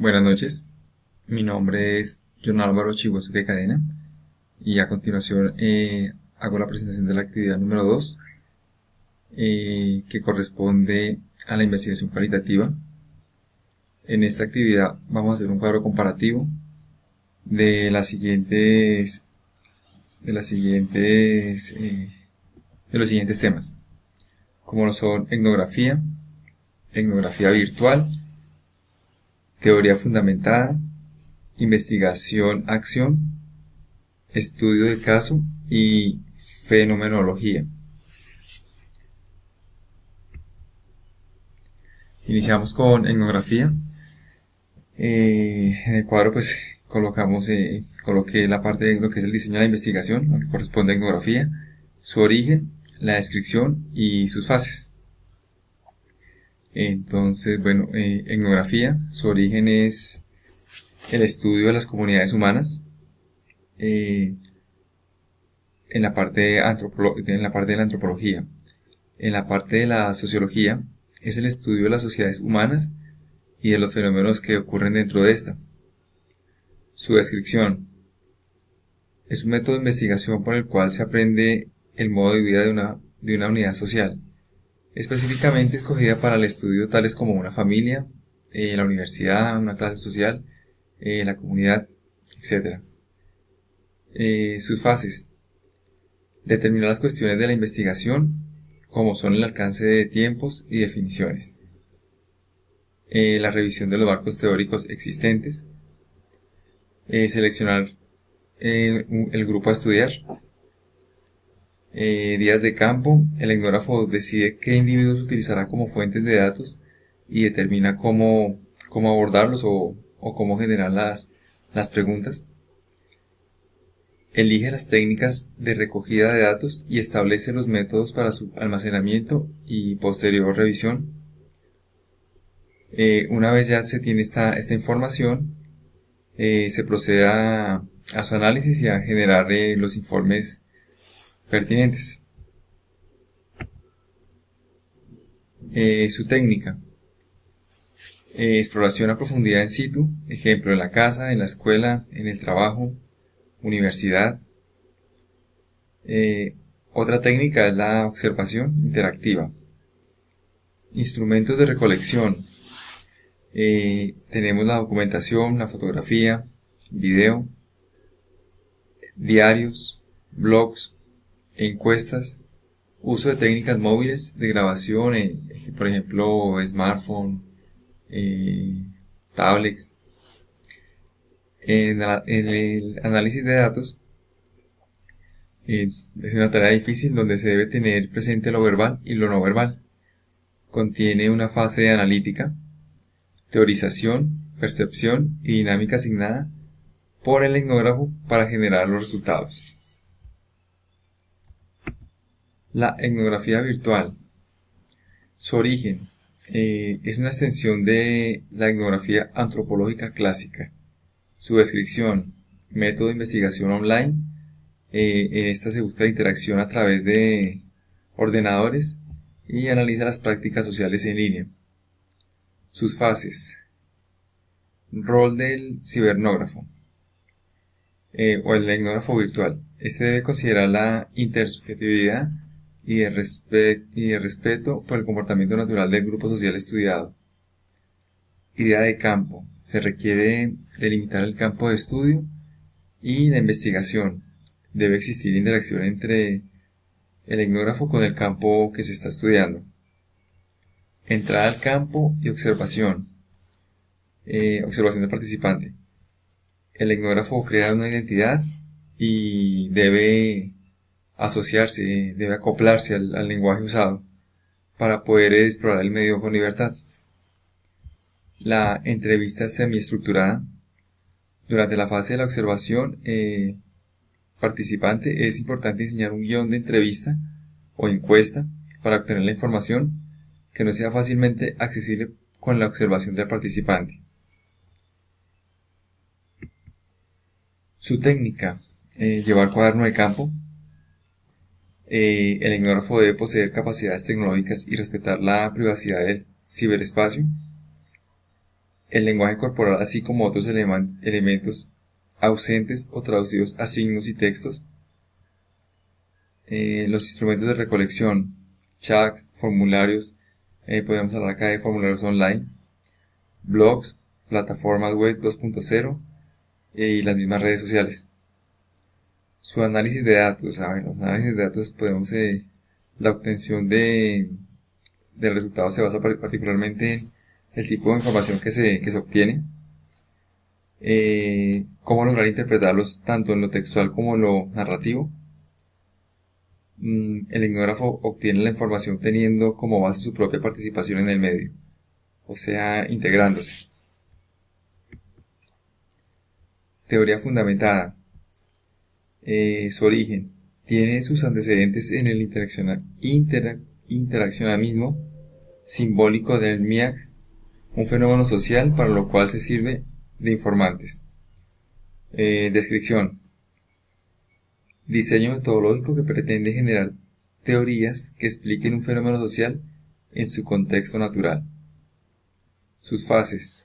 Buenas noches, mi nombre es John Álvaro Chihuazuque Cadena y a continuación hago la presentación de la actividad número 2 que corresponde a la investigación cualitativa. En esta actividad vamos a hacer un cuadro comparativo de las siguientes de las siguientes de los siguientes temas, como lo son etnografía, etnografía virtual, teoría fundamentada, investigación-acción, estudio de caso y fenomenología. Iniciamos con etnografía. En el cuadro pues coloqué la parte de lo que es el diseño de la investigación, lo que corresponde a etnografía, su origen, la descripción y sus fases. Entonces, bueno, etnografía, su origen es el estudio de las comunidades humanas, en la parte de la antropología. En la parte de la sociología es el estudio de las sociedades humanas y de los fenómenos que ocurren dentro de esta. Su descripción es un método de investigación por el cual se aprende el modo de vida de una unidad social, específicamente escogida para el estudio tales como una familia, la universidad, una clase social, la comunidad, etc. Sus fases: determinar las cuestiones de la investigación, como son el alcance de tiempos y definiciones, la revisión de los marcos teóricos existentes, seleccionar el grupo a estudiar, días de campo. El etnógrafo decide qué individuos utilizará como fuentes de datos y determina cómo abordarlos o cómo generar las preguntas. Elige las técnicas de recogida de datos y establece los métodos para su almacenamiento y posterior revisión. Una vez ya se tiene esta información, se procede a su análisis y a generar los informes pertinentes. Su técnica: exploración a profundidad en situ, ejemplo en la casa, en la escuela, en el trabajo, universidad. Otra técnica es la observación interactiva. Instrumentos de recolección: tenemos la documentación, la fotografía, video, diarios, blogs, encuestas, uso de técnicas móviles de grabación, por ejemplo, smartphone, tablets. En el análisis de datos, es una tarea difícil donde se debe tener presente lo verbal y lo no verbal. Contiene una fase analítica, teorización, percepción y dinámica asignada por el etnógrafo para generar los resultados. La etnografía virtual. Su origen es una extensión de la etnografía antropológica clásica. Su descripción: método de investigación online. En esta se busca la interacción a través de ordenadores y analiza las prácticas sociales en línea. Sus fases: rol del cibernógrafo o el etnógrafo virtual. Este debe considerar la intersubjetividad y el respeto por el comportamiento natural del grupo social estudiado. Idea de campo: se requiere delimitar el campo de estudio y la investigación. Debe existir interacción entre el etnógrafo con el campo que se está estudiando. Entrada al campo y observación. Observación del participante. El etnógrafo crea una identidad y debe asociarse, debe acoplarse al lenguaje usado para poder explorar el medio con libertad. La entrevista semiestructurada. Durante la fase de la observación participante es importante diseñar un guión de entrevista o encuesta para obtener la información que no sea fácilmente accesible con la observación del participante. Su técnica: llevar cuaderno de campo. El etnógrafo debe poseer capacidades tecnológicas y respetar la privacidad del ciberespacio. el lenguaje corporal, así como otros elementos ausentes o traducidos a signos y textos, los instrumentos de recolección, chat, formularios, podemos hablar acá de formularios online, blogs, plataformas web 2.0 y las mismas redes sociales. Su análisis de datos, los análisis de datos podemos, la obtención del resultado se basa particularmente en el tipo de información que se obtiene, cómo lograr interpretarlos tanto en lo textual como en lo narrativo. El etnógrafo obtiene la información teniendo como base su propia participación en el medio, o sea, integrándose. Teoría fundamentada. Su origen tiene sus antecedentes en el interaccionalismo simbólico del MIAC, un fenómeno social para lo cual se sirve de informantes. Descripción. Diseño metodológico que pretende generar teorías que expliquen un fenómeno social en su contexto natural. Sus fases.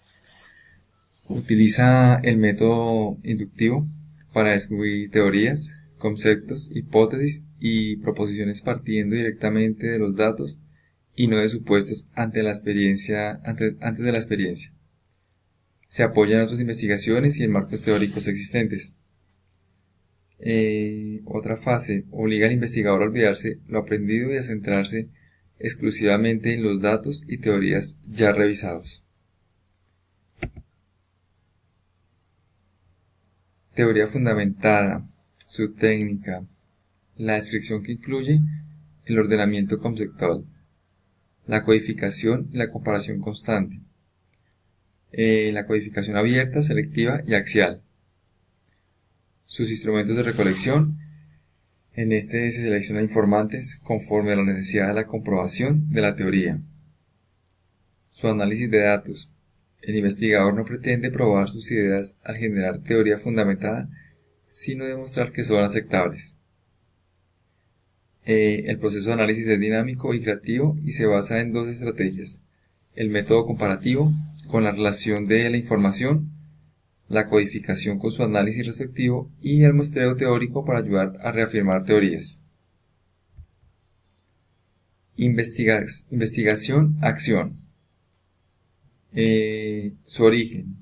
Utiliza el método inductivo para descubrir teorías, conceptos, hipótesis y proposiciones partiendo directamente de los datos y no de supuestos antes de la experiencia. Se apoya en otras investigaciones y en marcos teóricos existentes. Otra fase, obliga al investigador a olvidarse lo aprendido y a centrarse exclusivamente en los datos y teorías ya revisados. Teoría fundamentada, su técnica, la descripción que incluye el ordenamiento conceptual, la codificación y la comparación constante, la codificación abierta, selectiva y axial. Sus instrumentos de recolección, en este se seleccionan informantes conforme a la necesidad de la comprobación de la teoría. Su análisis de datos. El investigador no pretende probar sus ideas al generar teoría fundamentada, sino demostrar que son aceptables. El proceso de análisis es dinámico y creativo y se basa en dos estrategias: el método comparativo, con la relación de la información, la codificación con su análisis respectivo y el muestreo teórico para ayudar a reafirmar teorías. Investigación, acción. Su origen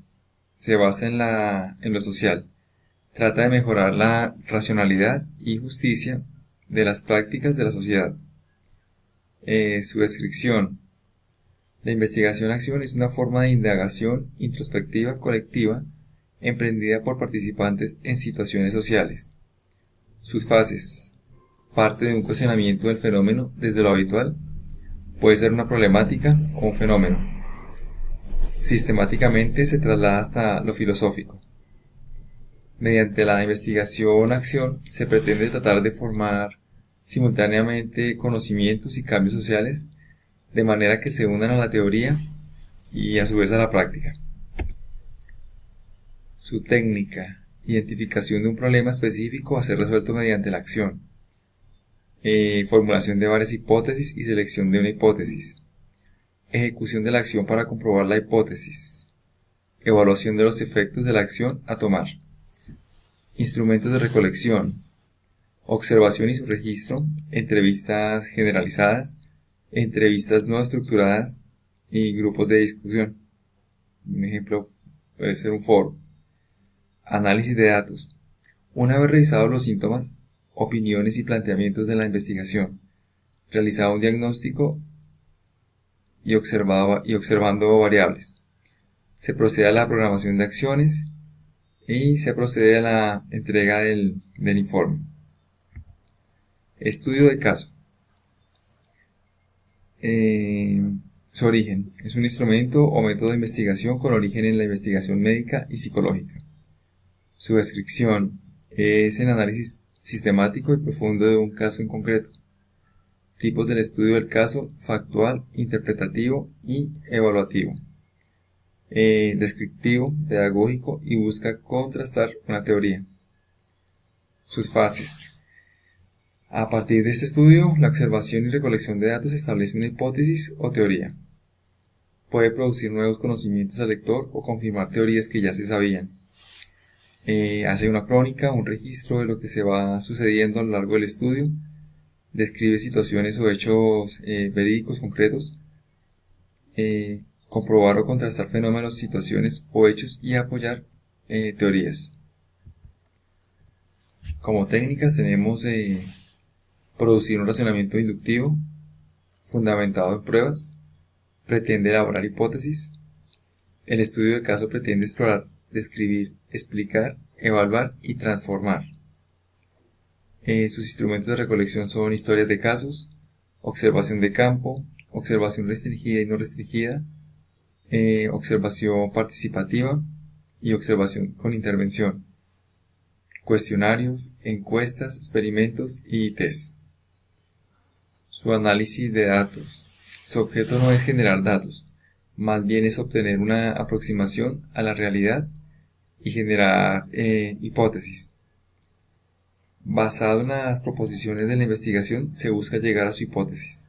se basa en lo social. Trata de mejorar la racionalidad y justicia de las prácticas de la sociedad. Su descripción. La investigación-acción es una forma de indagación introspectiva colectiva emprendida por participantes en situaciones sociales. Sus fases. Parte de un cuestionamiento del fenómeno desde lo habitual. Puede ser una problemática o un fenómeno. Sistemáticamente se traslada hasta lo filosófico. Mediante la investigación-acción se pretende tratar de formar simultáneamente conocimientos y cambios sociales de manera que se unan a la teoría y a su vez a la práctica. Su técnica. Identificación de un problema específico a ser resuelto mediante la acción. Formulación de varias hipótesis y selección de una hipótesis. Ejecución de la acción para comprobar la hipótesis. Evaluación de los efectos de la acción a tomar. Instrumentos de recolección. Observación y su registro. Entrevistas generalizadas. Entrevistas no estructuradas y grupos de discusión. Un ejemplo puede ser un foro. Análisis de datos. Una vez revisados los síntomas, opiniones y planteamientos de la investigación, realizado un diagnóstico y observando variables, se procede a la programación de acciones y se procede a la entrega del informe. Estudio de caso. Su origen. Es un instrumento o método de investigación con origen en la investigación médica y psicológica. Su descripción es el análisis sistemático y profundo de un caso en concreto. Tipos del estudio del caso: factual, interpretativo y evaluativo. Descriptivo, pedagógico y busca contrastar una teoría. Sus fases. A partir de este estudio, la observación y recolección de datos establece una hipótesis o teoría. puede producir nuevos conocimientos al lector o confirmar teorías que ya se sabían. Hace una crónica, un registro de lo que se va sucediendo a lo largo del estudio, describe situaciones o hechos verídicos concretos, comprobar o contrastar fenómenos, situaciones o hechos y apoyar teorías. Como técnicas tenemos producir un razonamiento inductivo fundamentado en pruebas, pretende elaborar hipótesis. El estudio de caso pretende explorar, describir, explicar, evaluar y transformar. Sus instrumentos de recolección son historias de casos, observación de campo, observación restringida y no restringida, observación participativa y observación con intervención, cuestionarios, encuestas, experimentos y test. Su análisis de datos. Su objeto no es generar datos, más bien es obtener una aproximación a la realidad y generar hipótesis. Basado en las proposiciones de la investigación, se busca llegar a su hipótesis.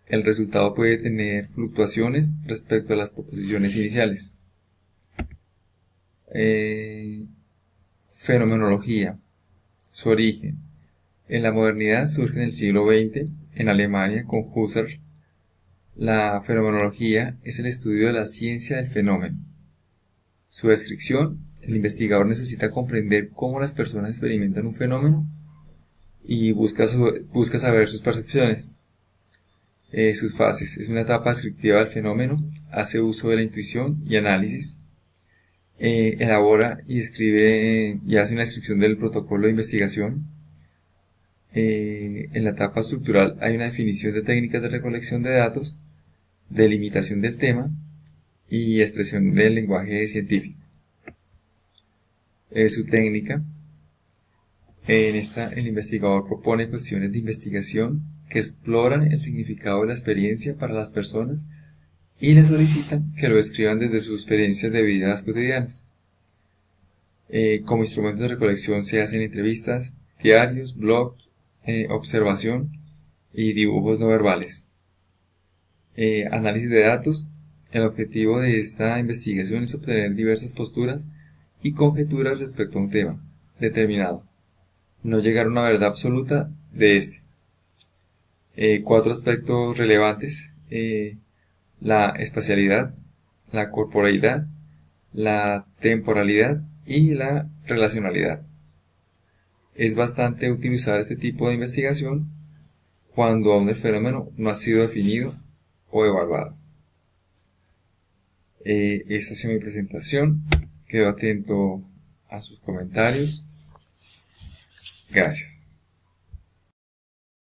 El resultado puede tener fluctuaciones respecto a las proposiciones iniciales. Fenomenología. Su origen. En la modernidad surge en el siglo XX, en Alemania, con Husserl. La fenomenología es el estudio de la ciencia del fenómeno. Su descripción: el investigador necesita comprender cómo las personas experimentan un fenómeno y busca saber sus percepciones. Sus fases: es una etapa descriptiva del fenómeno, hace uso de la intuición y análisis, elabora y describe y hace una descripción del protocolo de investigación. En la etapa estructural hay una definición de técnicas de recolección de datos, delimitación del tema y expresión del lenguaje científico. Su técnica: en esta el investigador propone cuestiones de investigación que exploran el significado de la experiencia para las personas y les solicitan que lo escriban desde sus experiencias de vidas cotidianas. Como instrumentos de recolección se hacen entrevistas, diarios, blogs, observación y dibujos no verbales. Análisis de datos. El objetivo de esta investigación es obtener diversas posturas y conjeturas respecto a un tema determinado, no llegar a una verdad absoluta de este. 4 aspectos relevantes: la espacialidad, la corporeidad, la temporalidad y la relacionalidad. Es bastante útil usar este tipo de investigación cuando aún el fenómeno no ha sido definido o evaluado. Esta ha sido mi presentación. Quedo atento a sus comentarios. Gracias.